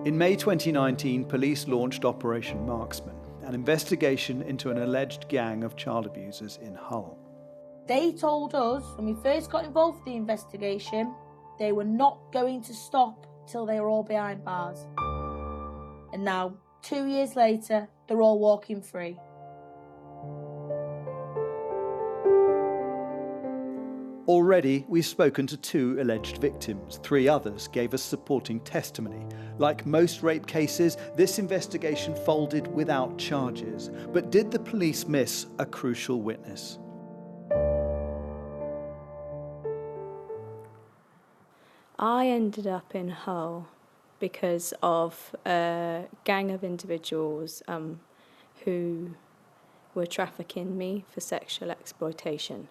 In May 2019, police launched Operation Marksman, an investigation into an alleged gang of child abusers in Hull. They told us, when we first got involved with the investigation, they were not going to stop till they were all behind bars. And now, 2 years later, they're all walking free. Already, we've spoken to 2 alleged victims. 3 others gave us supporting testimony. Like most rape cases, this investigation folded without charges. But did the police miss a crucial witness? I ended up in Hull because of a gang of individuals who were trafficking me for sexual exploitation.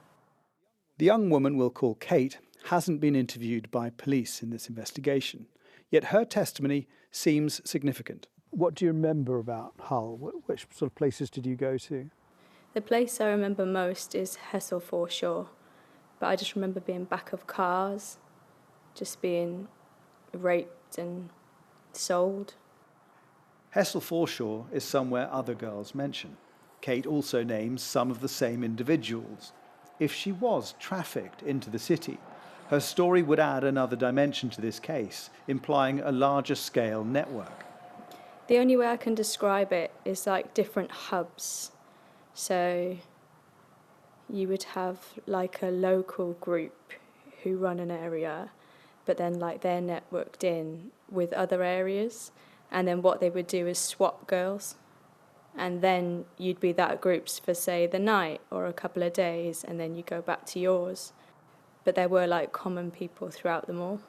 The young woman we'll call Kate hasn't been interviewed by police in this investigation, yet her testimony seems significant. What do you remember about Hull? Which sort of places did you go to? The place I remember most is Hessle Foreshore, but I just remember being back of cars, just being raped and sold. Hessle Foreshore is somewhere other girls mention. Kate also names some of the same individuals. If she was trafficked into the city, her story would add another dimension to this case, implying a larger scale network. The only way I can describe it is like different hubs. So you would have like a local group who run an area, but then like they're networked in with other areas, and then what they would do is swap girls, and then you'd be that group's for say the night or a couple of days, and then you go back to yours. But there were like common people throughout them all.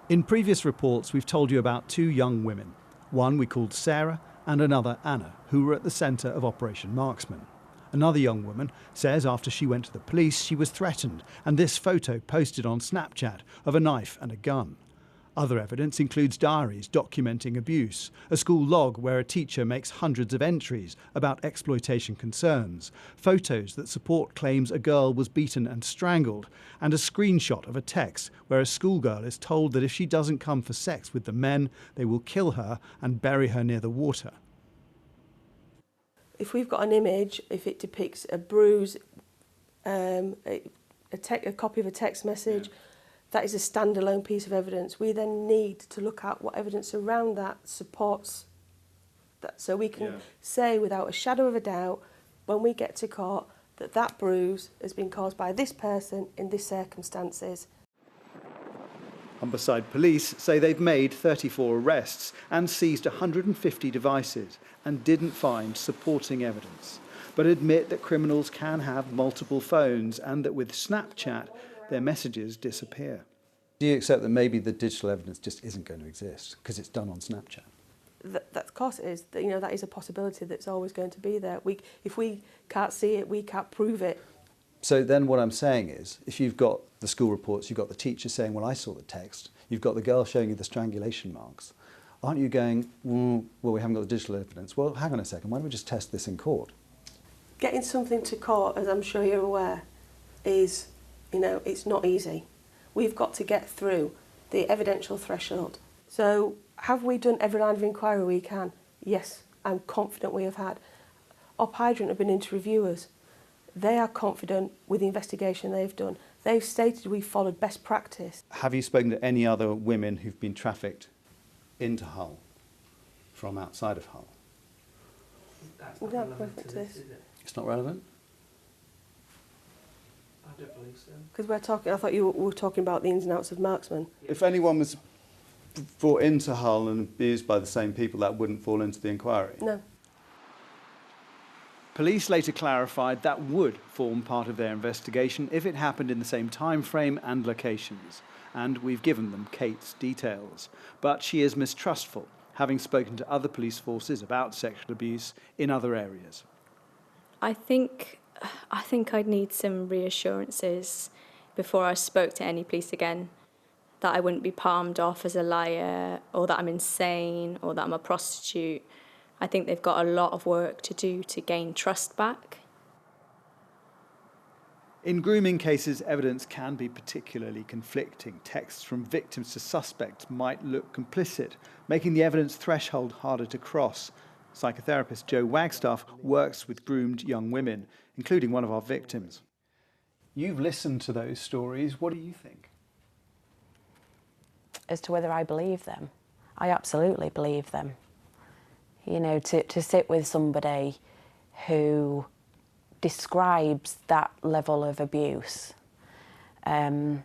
In previous reports, we've told you about 2 young women, one we called Sarah and another Anna, who were at the centre of Operation Marksman. Another young woman says after she went to the police, she was threatened, and this photo posted on Snapchat of a knife and a gun. Other evidence includes diaries documenting abuse, a school log where a teacher makes hundreds of entries about exploitation concerns, photos that support claims a girl was beaten and strangled, and a screenshot of a text where a schoolgirl is told that if she doesn't come for sex with the men, they will kill her and bury her near the water. If we've got an image, if it depicts a bruise, a copy of a text message, that is a standalone piece of evidence. We then need to look at what evidence around that supports that, so we can say without a shadow of a doubt, when we get to court, that that bruise has been caused by this person in these circumstances. Humberside police say they've made 34 arrests and seized 150 devices and didn't find supporting evidence, but admit that criminals can have multiple phones and that with Snapchat, their messages disappear. Do you accept that maybe the digital evidence just isn't going to exist because it's done on Snapchat? That of course it is. That is a possibility that's always going to be there. If we can't see it, we can't prove it. So then what I'm saying is, if you've got the school reports, you've got the teacher saying, well, I saw the text, you've got the girl showing you the strangulation marks, aren't you going, well, we haven't got the digital evidence? Well, hang on a second, why don't we just test this in court? Getting something to court, as I'm sure you're aware, is, it's not easy. We've got to get through the evidential threshold. So have we done every line of inquiry we can? Yes, I'm confident we have had. Op Hydrant have been into reviewers. They are confident with the investigation they've done. They've stated we've followed best practice. Have you spoken to any other women who've been trafficked into Hull from outside of Hull? That's not relevant to this. Is it? It's not relevant? I don't believe so. Because I thought you were talking about the ins and outs of Marksman. If anyone was brought into Hull and abused by the same people, that wouldn't fall into the inquiry? No. Police later clarified that would form part of their investigation if it happened in the same time frame and locations, and we've given them Kate's details. But she is mistrustful, having spoken to other police forces about sexual abuse in other areas. I think I'd need some reassurances before I spoke to any police again, that I wouldn't be palmed off as a liar, or that I'm insane, or that I'm a prostitute. I think they've got a lot of work to do to gain trust back. In grooming cases, evidence can be particularly conflicting. Texts from victims to suspects might look complicit, making the evidence threshold harder to cross. Psychotherapist Jo Wagstaff works with groomed young women, including one of our victims. You've listened to those stories. What do you think? As to whether I believe them, I absolutely believe them. You know, to sit with somebody who describes that level of abuse, and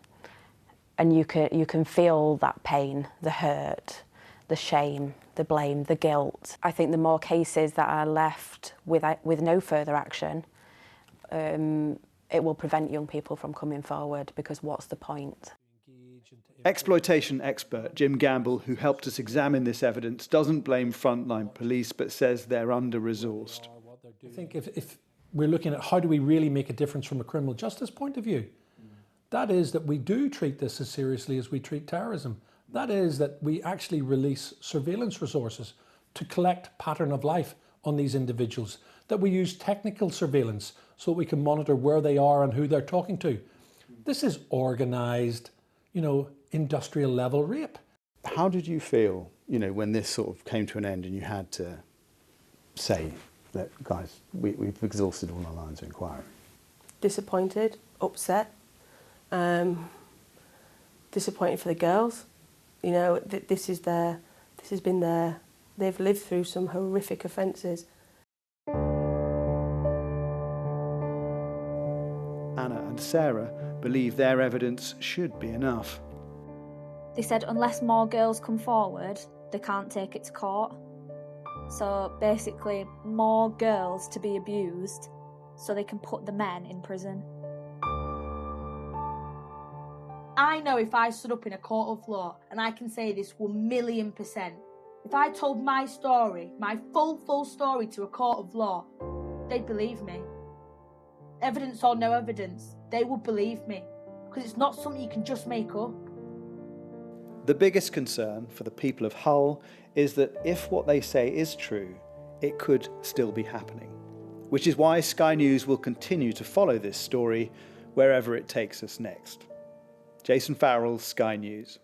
you can feel that pain, the hurt, the shame, the blame, the guilt. I think the more cases that are left with no further action, it will prevent young people from coming forward, because what's the point? Exploitation expert Jim Gamble, who helped us examine this evidence, doesn't blame frontline police but says they're under-resourced. I think if we're looking at how do we really make a difference from a criminal justice point of view, that is that we do treat this as seriously as we treat terrorism. That is that we actually release surveillance resources to collect pattern of life on these individuals, that we use technical surveillance so that we can monitor where they are and who they're talking to. This is organised, industrial level rape. How did you feel, when this sort of came to an end and you had to say that, guys, we've exhausted all our lines of inquiry? Disappointed, upset, disappointed for the girls. This has been they've lived through some horrific offences. Anna and Sarah believe their evidence should be enough. They said unless more girls come forward, they can't take it to court. So basically, more girls to be abused so they can put the men in prison. I know if I stood up in a court of law, and I can say this 1,000,000%, if I told my story, my full story to a court of law, they'd believe me. Evidence or no evidence, they would believe me, because it's not something you can just make up. The biggest concern for the people of Hull is that if what they say is true, it could still be happening, which is why Sky News will continue to follow this story wherever it takes us next. Jason Farrell, Sky News.